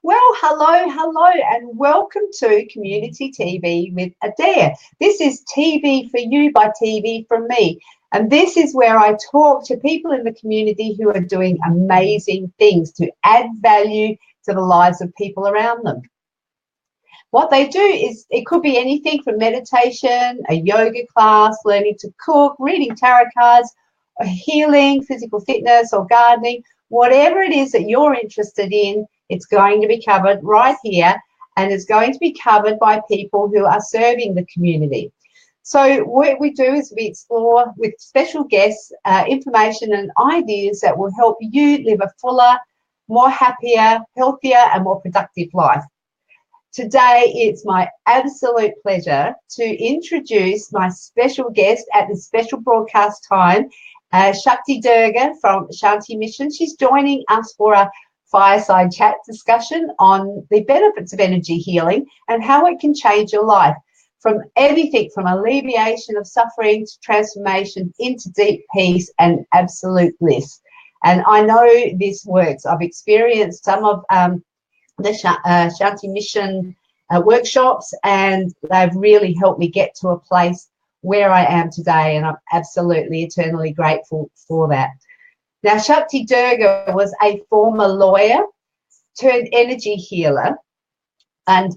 Well, hello, and welcome to Community TV with Adaire. This is TV for you by TV from me. And this is where I talk to people in the community who are doing amazing things to add value to the lives of people around them. What they do is, it could be anything from meditation, a yoga class, learning to cook, reading tarot cards, or healing, physical fitness, or gardening. Whatever it is that you're interested in, it's going to be covered right here, and it's going to be covered by people who are serving the community. So what we do is we explore with special guests information and ideas that will help you live a fuller, more happier, healthier, and more productive life. Today, it's my absolute pleasure to introduce my special guest at this special broadcast time, Shakti Durga from Shakti Mission. She's joining us for a fireside chat discussion on the benefits of energy healing and how it can change your life, from everything from alleviation of suffering to transformation into deep peace and absolute bliss. And I know this works. I've experienced some of the Shakti Mission workshops, and they've really helped me get to a place where I am today, and I'm absolutely eternally grateful for that. Now, Shakti Durga was a former lawyer turned energy healer, and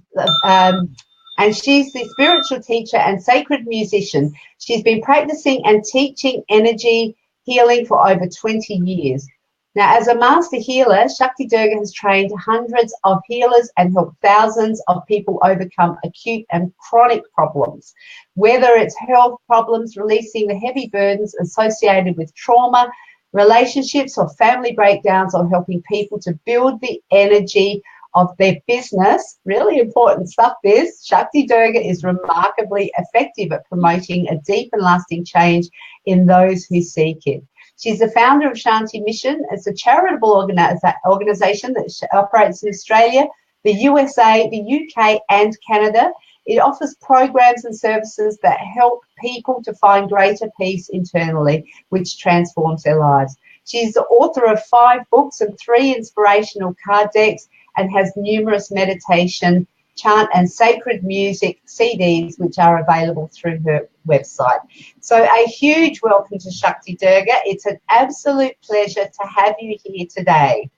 she's the spiritual teacher and sacred musician. She's been practicing and teaching energy healing for over 20 years. Now, as a master healer, Shakti Durga has trained hundreds of healers and helped thousands of people overcome acute and chronic problems, whether it's health problems, releasing the heavy burdens associated with trauma, relationships or family breakdowns, or helping people to build the energy of their business. Really important stuff this. Shakti Durga is remarkably effective at promoting a deep and lasting change in those who seek it. She's the founder of Shakti Mission. It's a charitable organisation that operates in Australia, the USA, the UK and Canada. It offers programs and services that help people to find greater peace internally, which transforms their lives. She's the author of 5 books and 3 inspirational card decks, and has numerous meditation, chant and sacred music CDs, which are available through her website. So a huge welcome to Shakti Durga. It's an absolute pleasure to have you here today.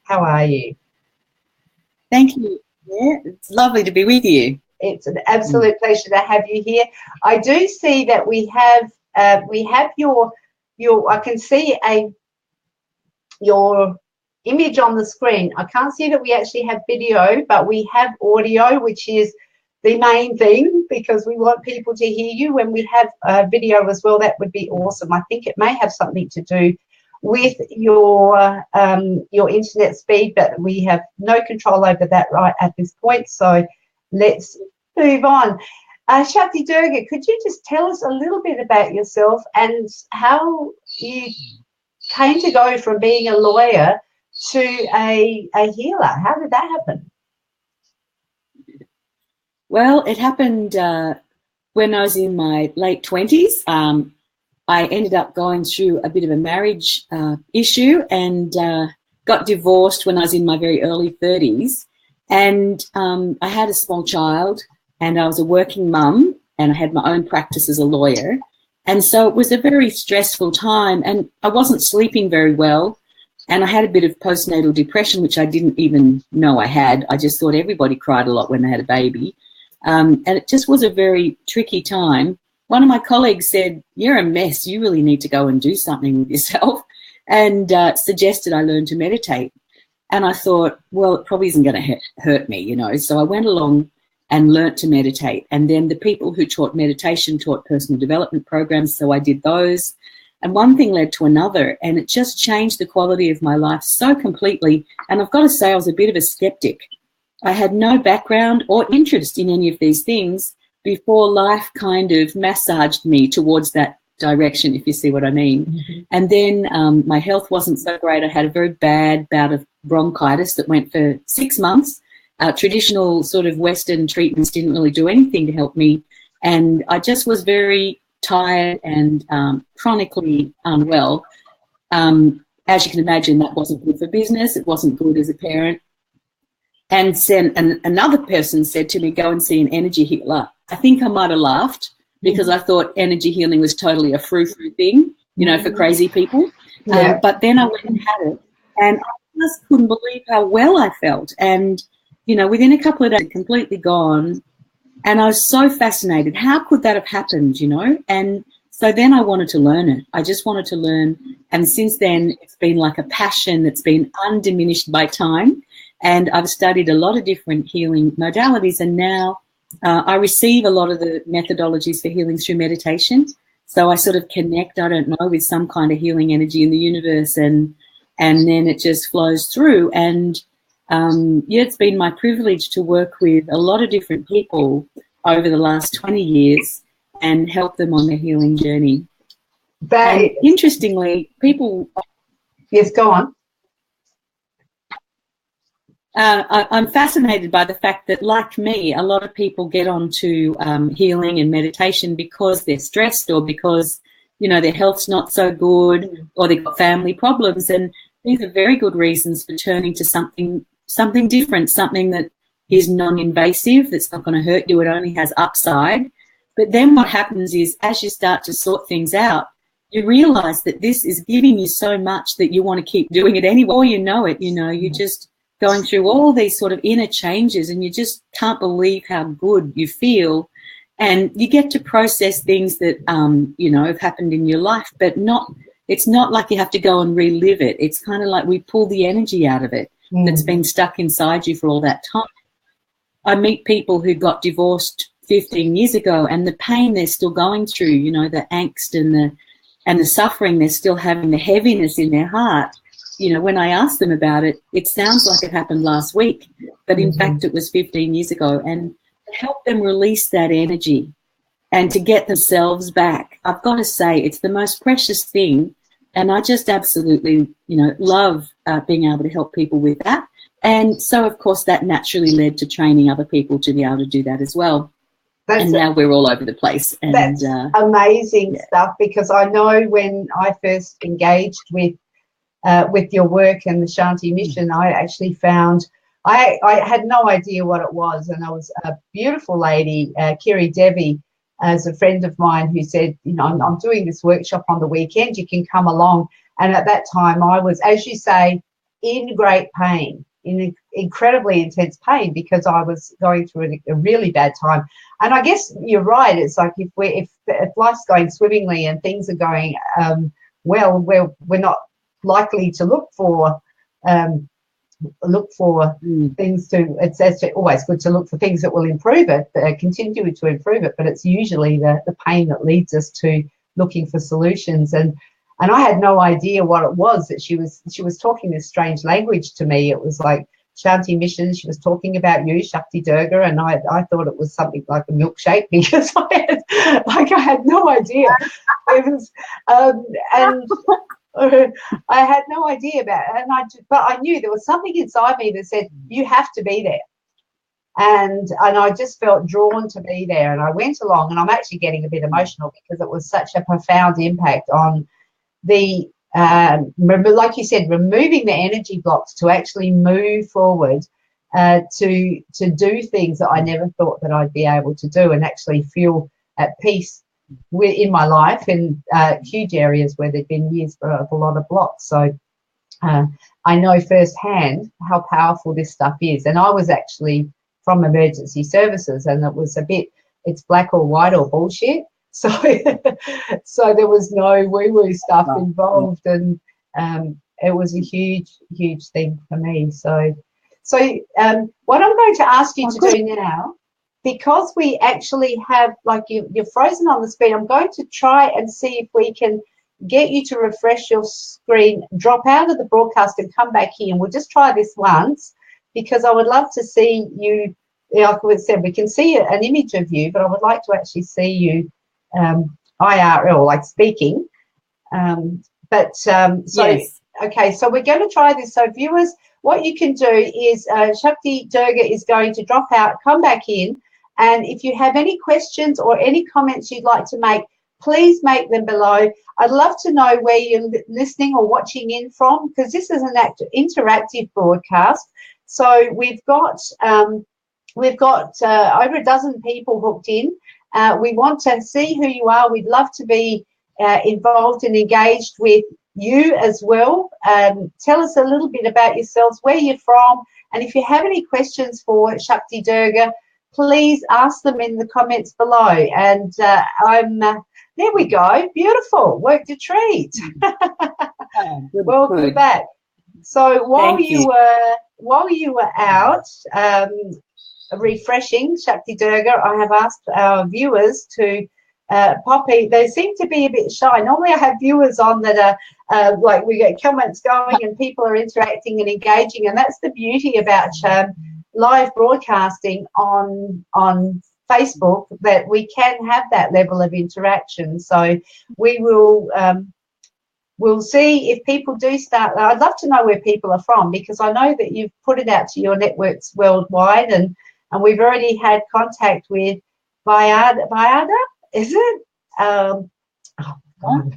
How are you? Thank you. Yeah, it's lovely to be with you. It's an absolute pleasure to have you here. I do see that we have your I can see your image on the screen. I can't see that we actually have video, but we have audio, which is the main thing, because we want people to hear you. When we have video as well, that would be awesome. I think it may have something to do with your internet speed, but we have no control over that right at this point. So let's move on. Shakti Durga, could you just tell us a little bit about yourself and how you came to go from being a lawyer to a healer? How did that happen? Well, it happened when I was in my late 20s. I ended up going through a bit of a marriage issue and got divorced when I was in my very early 30s. And I had a small child, and I was a working mum, and I had my own practice as a lawyer. And so it was a very stressful time, and I wasn't sleeping very well. And I had a bit of postnatal depression, which I didn't even know I had. I just thought everybody cried a lot when they had a baby. And it just was a very tricky time. One of my colleagues said, "You're a mess. You really need to go and do something with yourself," and suggested I learn to meditate. And I thought, well, it probably isn't going to hurt me, you know. So I went along and learnt to meditate. And then the people who taught meditation taught personal development programs, so I did those. And one thing led to another, and it just changed the quality of my life so completely. And I've got to say, I was a bit of a skeptic. I had no background or interest in any of these things before life kind of massaged me towards that direction, if you see what I mean. Mm-hmm. And then my health wasn't so great. I had a very bad bout of bronchitis that went for 6 months. Traditional sort of Western treatments didn't really do anything to help me. And I just was very tired and chronically unwell. as you can imagine, that wasn't good for business. It wasn't good as a parent. And another person said to me, go and see an energy healer. I think I might have laughed because I thought energy healing was totally a frou-frou thing, you know, for crazy people. Yeah. But then I went and had it, and I just couldn't believe how well I felt. And, you know, within a couple of days, completely gone. And I was so fascinated. How could that have happened, you know? And so then I wanted to learn it. I just wanted to learn. And since then, it's been like a passion that's been undiminished by time. And I've studied a lot of different healing modalities. And now I receive a lot of the methodologies for healing through meditation. So I sort of connect, I don't know, with some kind of healing energy in the universe. And then it just flows through. And yeah, it's been my privilege to work with a lot of different people over the last 20 years and help them on their healing journey. And interestingly, people... Yes, go on. I'm fascinated by the fact that, like me, a lot of people get onto healing and meditation because they're stressed or because, you know, their health's not so good or they've got family problems. And these are very good reasons for turning to something different, something that is non-invasive, that's not going to hurt you, it only has upside. But then what happens is, as you start to sort things out, you realize that this is giving you so much that you want to keep doing it anyway. Or you know it, you know, you just going through all these sort of inner changes and you just can't believe how good you feel. And you get to process things that, you know, have happened in your life, but it's not like you have to go and relive it. It's kind of like we pull the energy out of it that's been stuck inside you for all that time. I meet people who got divorced 15 years ago and the pain they're still going through, you know, the angst and the suffering they're still having, the heaviness in their heart. You know, when I ask them about it, it sounds like it happened last week, but in fact it was 15 years ago. And to help them release that energy and to get themselves back, I've got to say it's the most precious thing. And I just absolutely, you know, love being able to help people with that. And so, of course, that naturally led to training other people to be able to do that as well. And now we're all over the place. And that's amazing stuff, because I know when I first engaged with your work and the Shakti mission, I actually found I had no idea what it was, and there was a beautiful lady, Kiri Devi, as a friend of mine, who said, you know, I'm doing this workshop on the weekend, you can come along. And at that time I was, as you say, in great pain, in incredibly intense pain, because I was going through a really bad time. And I guess you're right, it's like if life's going swimmingly and things are going well, we're not likely to look for things to, it's always good to look for things that will improve it, continue to improve it, but it's usually the pain that leads us to looking for solutions. And I had no idea what it was that she was talking this strange language to me. It was like Shakti mission. She was talking about you, Shakti Durga, and I thought it was something like a milkshake, because I had no idea. It was and I had no idea about it, but I knew there was something inside me that said, you have to be there. And I just felt drawn to be there, and I went along, and I'm actually getting a bit emotional because it was such a profound impact on the, like you said, removing the energy blocks to actually move forward, to do things that I never thought that I'd be able to do, and actually feel at peace in my life in huge areas where there'd been years of a lot of blocks. So I know firsthand how powerful this stuff is. And I was actually from emergency services, and it was it's black or white or bullshit. So so there was no woo-woo stuff involved, and it was a huge, huge thing for me. So what I'm going to ask you to do now, because we actually have, like, you're frozen on the screen, I'm going to try and see if we can get you to refresh your screen, drop out of the broadcast and come back here. And we'll just try this once, because I would love to see you. Like we said, we can see an image of you, but I would like to actually see you IRL, like speaking. Yes. Okay, so we're going to try this. So viewers, what you can do is Shakti Durga is going to drop out, come back in, and if you have any questions or any comments you'd like to make, please make them below. I'd love to know where you're listening or watching in from, because this is an interactive broadcast. So we've got over a dozen people hooked in. We want to see who you are. We'd love to be involved and engaged with you as well. Tell us a little bit about yourselves, where you're from, and if you have any questions for Shakti Durga, please ask them in the comments below. And there we go, beautiful, worked a treat. Welcome back. So while you were out refreshing, Shakti Durga, I have asked our viewers to pop in. They seem to be a bit shy. Normally I have viewers on that are like, we get comments going and people are interacting and engaging, and that's the beauty about live broadcasting on Facebook, that we can have that level of interaction. So we will we'll see if people do start. I'd love to know where people are from, because I know that you've put it out to your networks worldwide, and we've already had contact with Bayada, is it? Oh God.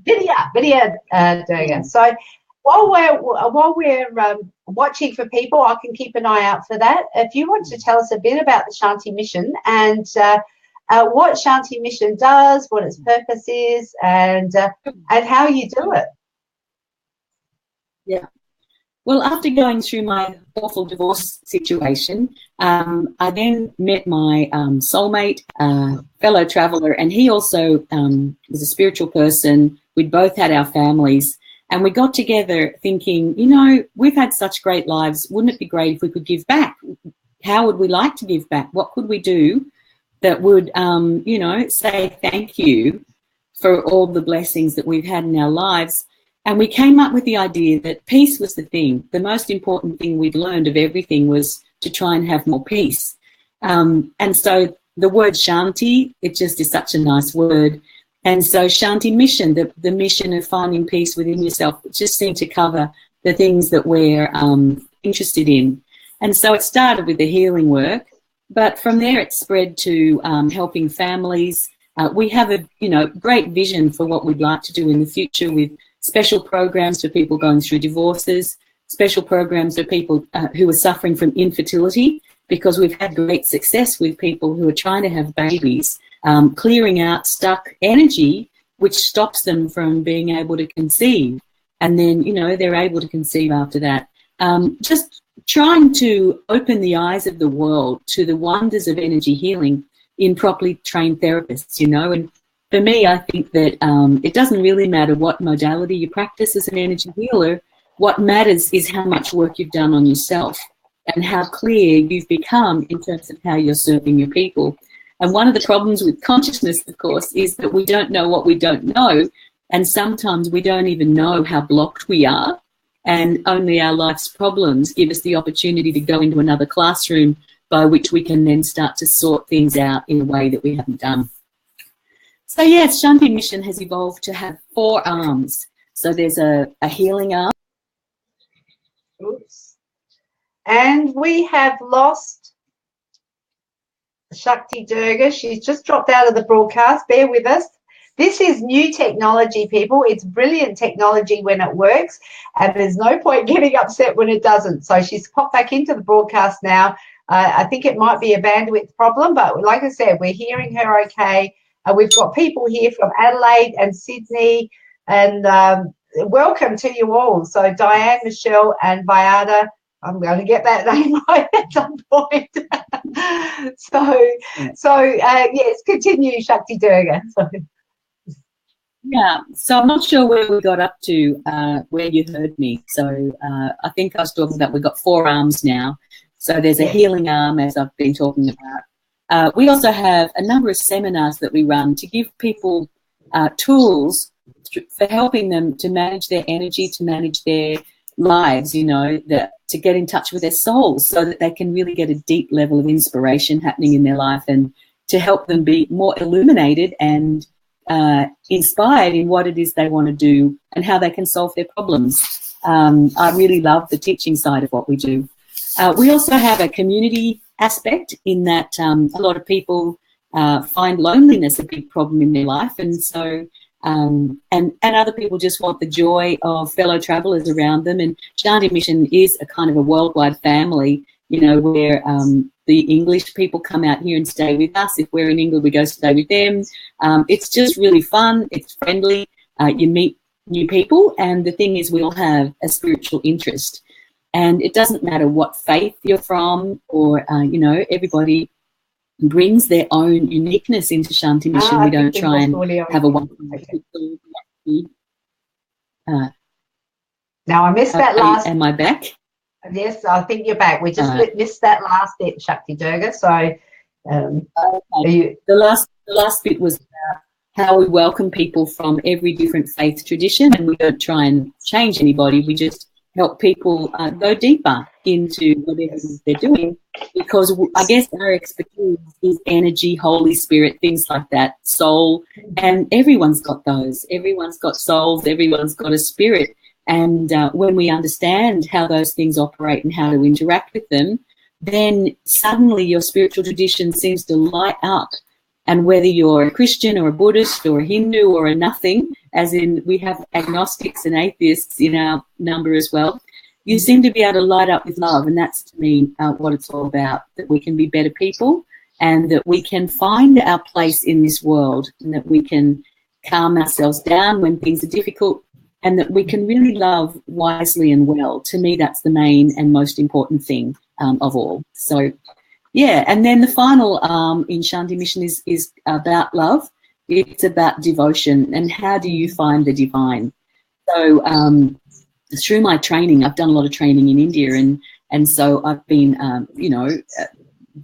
Vidya Durga. So while we're watching for people, I can keep an eye out for that. If you want to tell us a bit about the Shanti Mission and what Shanti Mission does, what its purpose is, and how you do it. Yeah. Well, after going through my awful divorce situation, I then met my soulmate, fellow traveller, and he also was a spiritual person. We'd both had our families, and we got together thinking, you know, we've had such great lives. Wouldn't it be great if we could give back? How would we like to give back? What could we do that would, you know, say thank you for all the blessings that we've had in our lives? And we came up with the idea that peace was the thing. The most important thing we'd learned of everything was to try and have more peace. And so the word Shanti, it just is such a nice word. And so Shanti Mission, the mission of finding peace within yourself, just seemed to cover the things that we're interested in. And so it started with the healing work, but from there it spread to helping families. We have a great vision for what we'd like to do in the future, with special programs for people going through divorces, special programs for people who are suffering from infertility, because we've had great success with people who are trying to have babies, clearing out stuck energy, which stops them from being able to conceive. And then, you know, they're able to conceive after that. Just trying to open the eyes of the world to the wonders of energy healing in properly trained therapists, you know. And for me, I think that it doesn't really matter what modality you practice as an energy healer. What matters is how much work you've done on yourself and how clear you've become in terms of how you're serving your people. And one of the problems with consciousness, of course, is that we don't know what we don't know. And sometimes we don't even know how blocked we are. And only our life's problems give us the opportunity to go into another classroom by which we can then start to sort things out in a way that we haven't done. So yes, Shanti Mission has evolved to have 4 arms. So there's a healing arm. Oops. And we have lost Shakti Durga. She's just dropped out of the broadcast. Bear with us. This is new technology, people. It's brilliant technology when it works, and there's no point getting upset when it doesn't. So she's popped back into the broadcast now. I think it might be a bandwidth problem, but like I said, we're hearing her okay. We've got people here from Adelaide and Sydney, and welcome to you all. So Diane, Michelle, and Bayada, I'm going to get that name right at some point. Yes, continue, Shakti Durga. Yeah, so I'm not sure where we got up to, where you heard me. So I think I was talking about we've got 4 arms now. So there's a healing arm, as I've been talking about. We also have a number of seminars that we run to give people tools for helping them to manage their energy, to manage their lives, you know, to get in touch with their souls so that they can really get a deep level of inspiration happening in their life, and to help them be more illuminated and inspired in what it is they want to do and how they can solve their problems. I really love the teaching side of what we do. We also have a community aspect in that a lot of people find loneliness a big problem in their life. And so, and other people just want the joy of fellow travellers around them. And Shanti Mission is a kind of a worldwide family, you know, where the English people come out here and stay with us. If we're in England, we go stay with them. It's just really fun. It's friendly. You meet new people. And the thing is, we all have a spiritual interest. And it doesn't matter what faith you're from or, you know, everybody brings their own uniqueness into Shanti Mission. We don't try and have a one. Now, I missed that last. Am I back? Yes, I think you're back. We just missed that last bit, Shakti Durga. So, the last bit was about how we welcome people from every different faith tradition, and we don't try and change anybody. We just help people go deeper into whatever they're doing, because I guess our expertise is energy, Holy Spirit, things like that, soul, and everyone's got those. Everyone's got souls. Everyone's got a spirit. And when we understand how those things operate and how to interact with them, then suddenly your spiritual tradition seems to light up. And whether you're a Christian or a Buddhist or a Hindu or a nothing, as in we have agnostics and atheists in our number as well, you seem to be able to light up with love. And that's, to me, what it's all about, that we can be better people and that we can find our place in this world and that we can calm ourselves down when things are difficult, and that we can really love wisely and well. To me, that's the main and most important thing of all. So, yeah. And then the final in Shanti Mission is about love. It's about devotion and how do you find the divine. So through my training, I've done a lot of training in India, and so I've been, you know,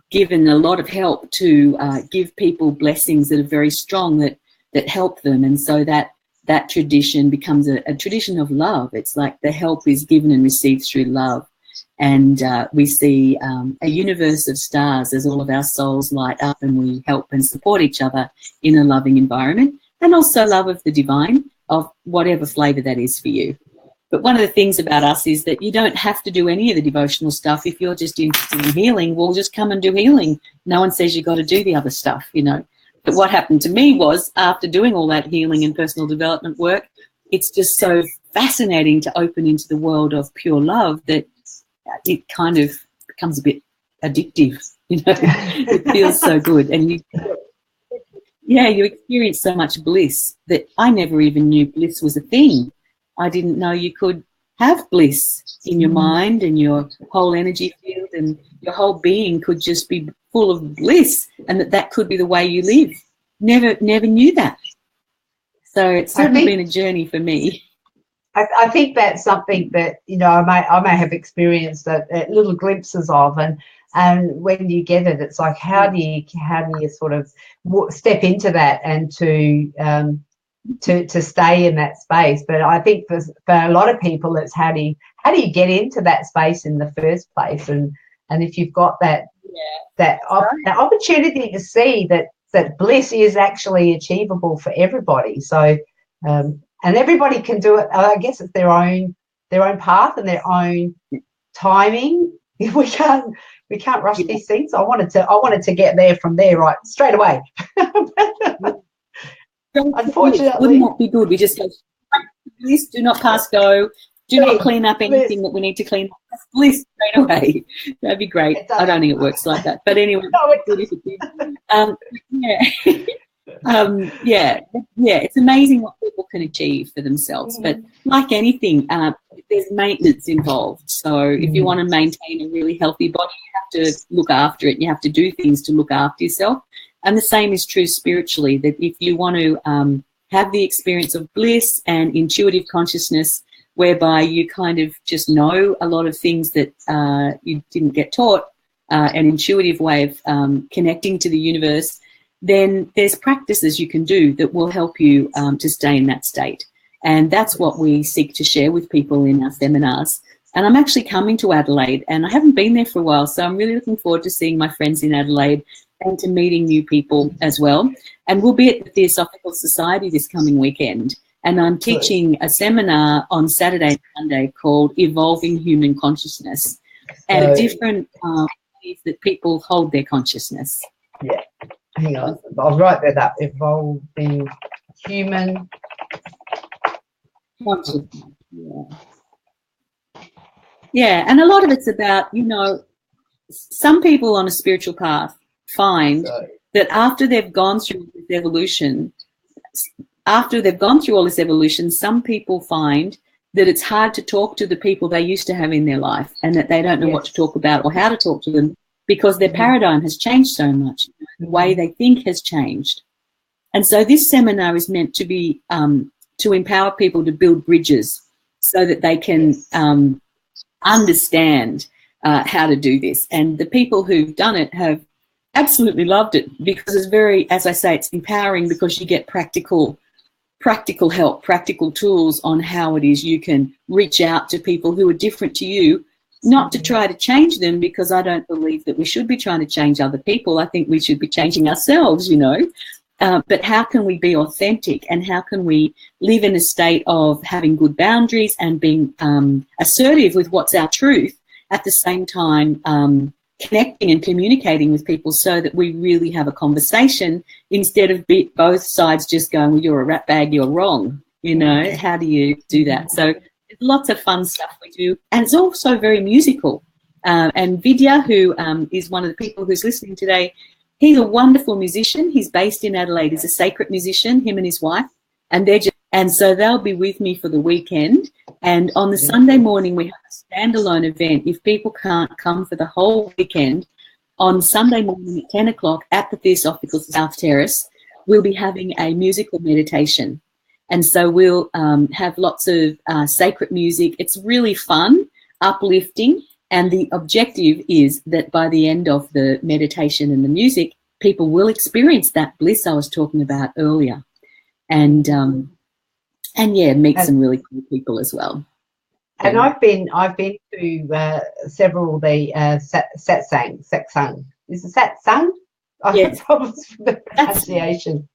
given a lot of help to give people blessings that are very strong that help them. And so that tradition becomes a tradition of love. It's like the help is given and received through love. And we see a universe of stars as all of our souls light up, and we help and support each other in a loving environment, and also love of the divine, of whatever flavour that is for you. But one of the things about us is that you don't have to do any of the devotional stuff. If you're just interested in healing, well, just come and do healing. No one says you've got to do the other stuff, you know. But what happened to me was, after doing all that healing and personal development work, it's just so fascinating to open into the world of pure love that it kind of becomes a bit addictive, you know. It feels so good. And you experience so much bliss that I never even knew bliss was a thing. I didn't know you could have bliss in your mind and your whole energy field, and your whole being could just be full of bliss, and that could be the way you live. Never knew that. So it's certainly been a journey for me. I think that's something that, you know, I may have experienced little glimpses of, and when you get it, it's like how do you sort of step into that and to stay in that space. But I think for a lot of people, it's how do you get into that space in the first place, and if you've got that opportunity to see that bliss is actually achievable for everybody. So and everybody can do it. I guess it's their own path and their own timing. We can't rush these things. I wanted to get there from there right straight away. Unfortunately, wouldn't that be good? We just go, please do not pass go. Do not clean up anything that we need to clean up. Please straight away. That'd be great. I don't think it works like that. But anyway, it's amazing what people can achieve for themselves. But like anything, there's maintenance involved. So if you want to maintain a really healthy body, you have to look after it. You have to do things to look after yourself. And the same is true spiritually, that if you want to have the experience of bliss and intuitive consciousness, whereby you kind of just know a lot of things that you didn't get taught, an intuitive way of connecting to the universe, then there's practices you can do that will help you to stay in that state. And that's what we seek to share with people in our seminars. And I'm actually coming to Adelaide, and I haven't been there for a while, so I'm really looking forward to seeing my friends in Adelaide and to meeting new people as well. And we'll be at the Theosophical Society this coming weekend. And I'm teaching a seminar on Saturday and Sunday called Evolving Human Consciousness, and different ways that people hold their consciousness. Yeah. hang on, I'll write that up. Evolving human. Yeah, and a lot of it's about, you know, some people on a spiritual path find that after they've gone through this evolution, some people find that it's hard to talk to the people they used to have in their life, and that they don't know what to talk about or how to talk to them, because their paradigm has changed so much. The way they think has changed. And so this seminar is meant to be to empower people to build bridges so that they can understand how to do this. And the people who've done it have absolutely loved it, because it's very, as I say, it's empowering, because you get practical help, practical tools on how it is you can reach out to people who are different to you, not to try to change them, because I don't believe that we should be trying to change other people. I think we should be changing ourselves, you know. But how can we be authentic, and how can we live in a state of having good boundaries and being assertive with what's our truth, at the same time connecting and communicating with people, so that we really have a conversation, instead of both sides just going, well, you're a rat bag, you're wrong. You know, how do you do that? So there's lots of fun stuff we do. And it's also very musical. And Vidya, who is one of the people who's listening today, he's a wonderful musician. He's based in Adelaide. He's a sacred musician, him and his wife. And so they'll be with me for the weekend. And on the Sunday morning, we have a standalone event. If people can't come for the whole weekend, on Sunday morning at 10 o'clock at the Theosophical South Terrace, we'll be having a musical meditation. And so we'll have lots of sacred music. It's really fun, uplifting. And the objective is that by the end of the meditation and the music, people will experience that bliss I was talking about earlier. And yeah, meet some really cool people as well. And I've been to several of the satsang. Is it satsang? Yes. The pronunciation.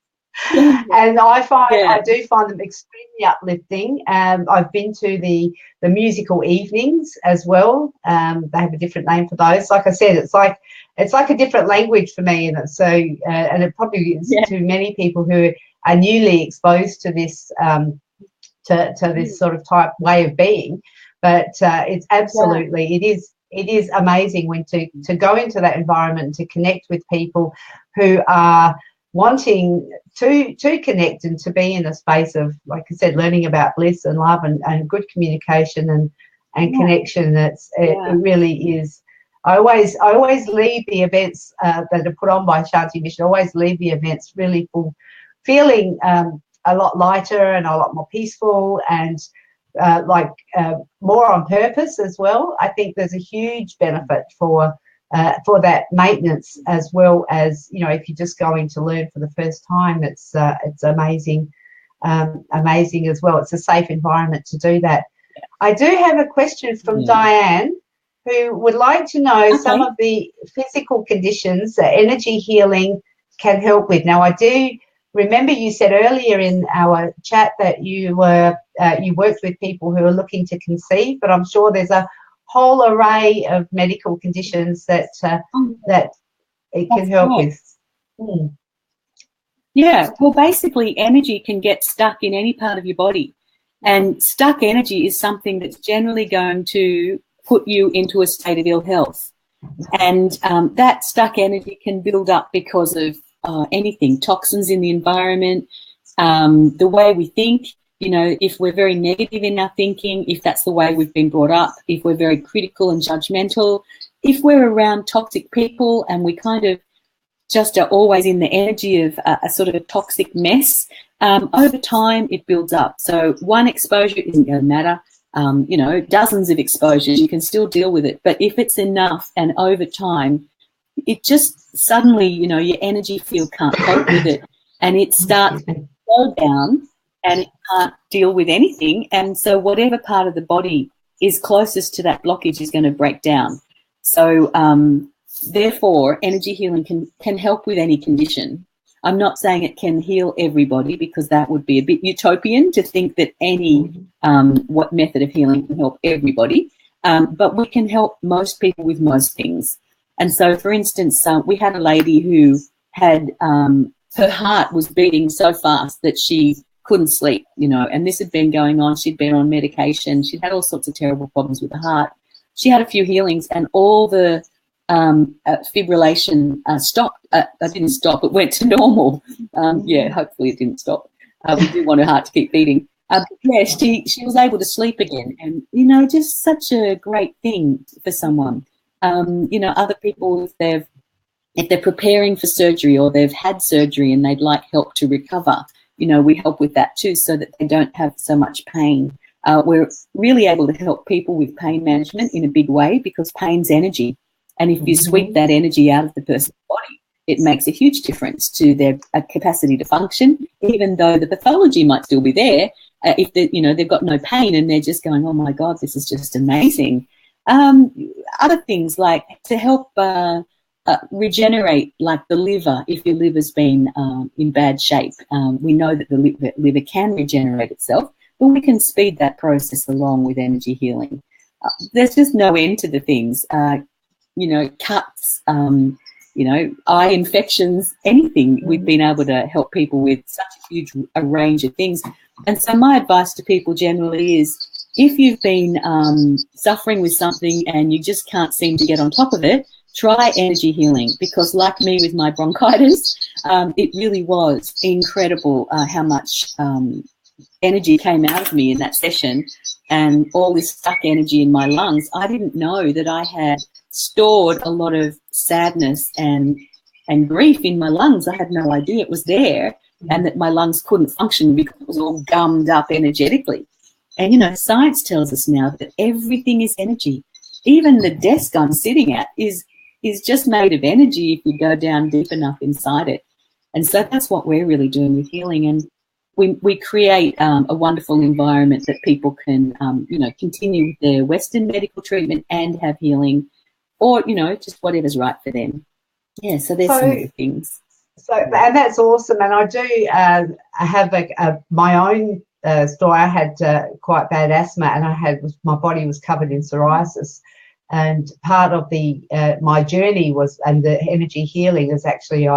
And I do find them extremely uplifting. I've been to the musical evenings as well. They have a different name for those. Like I said, it's like a different language for me, and it's so and it probably is to many people who are newly exposed to this to this sort of type way of being. But it's absolutely it is amazing when to go into that environment and to connect with people who are wanting to connect and to be in a space of, like I said, learning about bliss and love and good communication and connection. It really is. I always leave the events that are put on by Shakti Mission. I always leave the events really feeling a lot lighter and a lot more peaceful and more on purpose as well. I think there's a huge benefit for that maintenance, as well as, you know, if you're just going to learn for the first time, it's amazing as well. It's a safe environment to do that. I do have a question from Diane, who would like to know some of the physical conditions that energy healing can help with. Now, I do remember you said earlier in our chat that you worked with people who are looking to conceive, but I'm sure there's a whole array of medical conditions that it can help with. Yeah, well, basically energy can get stuck in any part of your body, and stuck energy is something that's generally going to put you into a state of ill health. And that stuck energy can build up because of anything, toxins in the environment, the way we think. You know, if we're very negative in our thinking, if that's the way we've been brought up, if we're very critical and judgmental, if we're around toxic people and we kind of just are always in the energy of a sort of a toxic mess, over time it builds up. So one exposure isn't going to matter. You know, dozens of exposures, you can still deal with it. But if it's enough and over time, it just suddenly, you know, your energy field can't cope with it, and it starts to slow down and it can't deal with anything. And so whatever part of the body is closest to that blockage is going to break down. So therefore, energy healing can help with any condition. I'm not saying it can heal everybody, because that would be a bit utopian to think that any what method of healing can help everybody. But we can help most people with most things. And so, for instance, we had a lady who had her heart was beating so fast that she couldn't sleep, you know, and this had been going on. She'd been on medication. She'd had all sorts of terrible problems with the heart. She had a few healings, and all the fibrillation stopped. Didn't stop. It went to normal. Yeah, hopefully it didn't stop. We do want her heart to keep beating. Yeah, she was able to sleep again, and you know, just such a great thing for someone. You know, other people, if they're preparing for surgery or they've had surgery and they'd like help to recover, you know, we help with that too, so that they don't have so much pain. We're really able to help people with pain management in a big way, because pain's energy. And if you sweep that energy out of the person's body, it makes a huge difference to their capacity to function, even though the pathology might still be there. If you know, they've got no pain and they're just going, oh my God, this is just amazing. Other things like to help regenerate, like the liver. If your liver's been in bad shape, we know that the liver can regenerate itself, but we can speed that process along with energy healing. There's just no end to the things. You know, cuts, you know, eye infections, anything. We've been able to help people with such a huge range of things. And so my advice to people generally is, if you've been suffering with something and you just can't seem to get on top of it, try energy healing, because like me with my bronchitis, it really was incredible how much energy came out of me in that session, and all this stuck energy in my lungs. I didn't know that I had stored a lot of sadness and grief in my lungs. I had no idea it was there, and that my lungs couldn't function because it was all gummed up energetically. And, you know, science tells us now that everything is energy. Even the desk I'm sitting at is just made of energy if you go down deep enough inside it. And so that's what we're really doing with healing. And we create a wonderful environment that people can, you know, continue with their Western medical treatment and have healing, or, you know, just whatever's right for them. Yeah, so there's some of the things. So, and that's awesome. And I do have my own story. I had quite bad asthma, and my body was covered in psoriasis. And part of my journey was, and the energy healing is actually,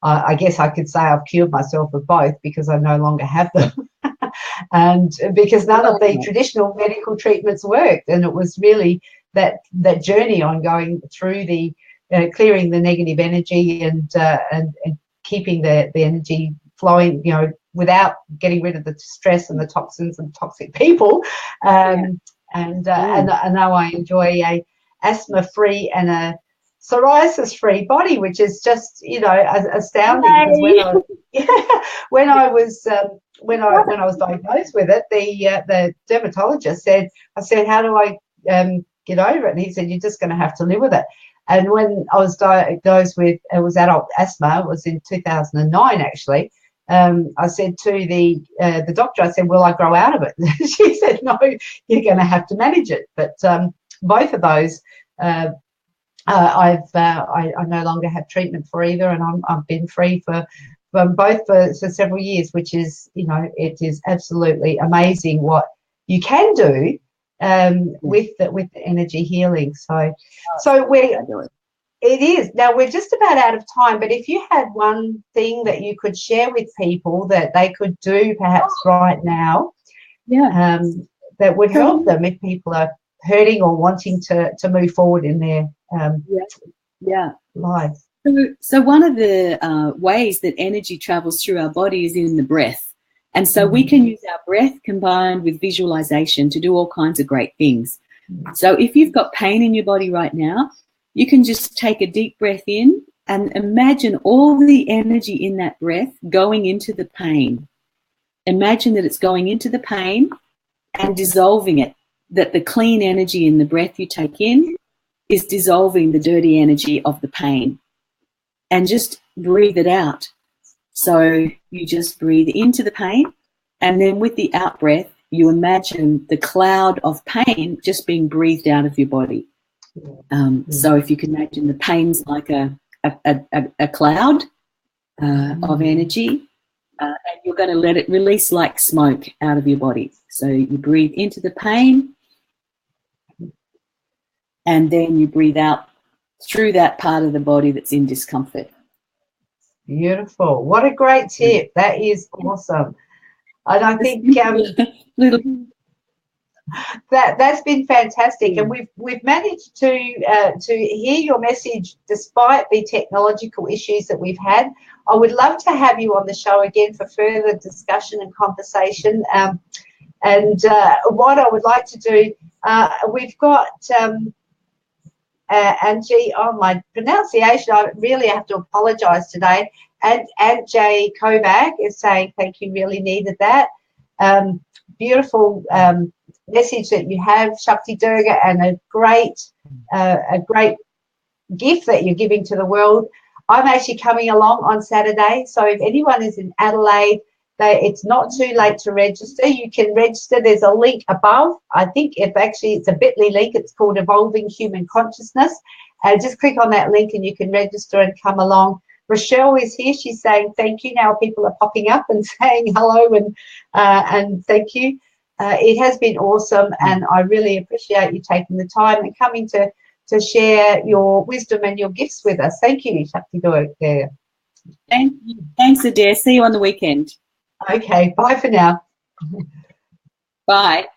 I guess I could say I've cured myself of both, because I no longer have them. And because none of the traditional medical treatments worked. And it was really that journey on going through the clearing the negative energy and keeping the energy flowing, you know, without getting rid of the stress and the toxins and toxic people. And now I enjoy a asthma-free and a psoriasis-free body, which is just, you know, astounding. Because when I was diagnosed with it, the dermatologist said, how do I get over it? And he said, you're just going to have to live with it. And when I was diagnosed with, it was adult asthma, it was in 2009 actually. I said to the doctor, I said, will I grow out of it? She said, no, you're going to have to manage it. But both of those, I no longer have treatment for either, and I've been free from both for several years, which is, you know, it is absolutely amazing what you can do with the energy healing. It is. Now, we're just about out of time, but if you had one thing that you could share with people that they could do perhaps right now, that would help them if people are hurting or wanting to move forward in their lives. So one of the ways that energy travels through our body is in the breath. And so we can use our breath combined with visualization to do all kinds of great things. So if you've got pain in your body right now, you can just take a deep breath in and imagine all the energy in that breath going into the pain. Imagine that it's going into the pain and dissolving it, that the clean energy in the breath you take in is dissolving the dirty energy of the pain. And just breathe it out. So you just breathe into the pain, and then with the out breath, you imagine the cloud of pain just being breathed out of your body. So if you can imagine the pain's like a cloud of energy, and you're going to let it release like smoke out of your body. So you breathe into the pain, and then you breathe out through that part of the body that's in discomfort. Beautiful. What a great tip. That is awesome. And I think little that's been fantastic, and we've managed to hear your message despite the technological issues that we've had. I would love to have you on the show again for further discussion and conversation. And what I would like to do, we've got Angie. Oh, my pronunciation! I really have to apologise today. And Jay Kovac is saying, "Thank you. Really needed that." Beautiful message that you have, Shakti Durga, and a great gift that you're giving to the world. I'm actually coming along on Saturday, so if anyone is in Adelaide, it's not too late to register. You can register. There's a link above. I think it's a bit.ly link. It's called Evolving Human Consciousness. Just click on that link and you can register and come along. Rochelle is here. She's saying thank you. Now people are popping up and saying hello and thank you. It has been awesome, and I really appreciate you taking the time and coming to share your wisdom and your gifts with us. Thank you, Shakti Durga. Thank you. Thanks, Adaire. See you on the weekend. Okay, bye for now. Bye.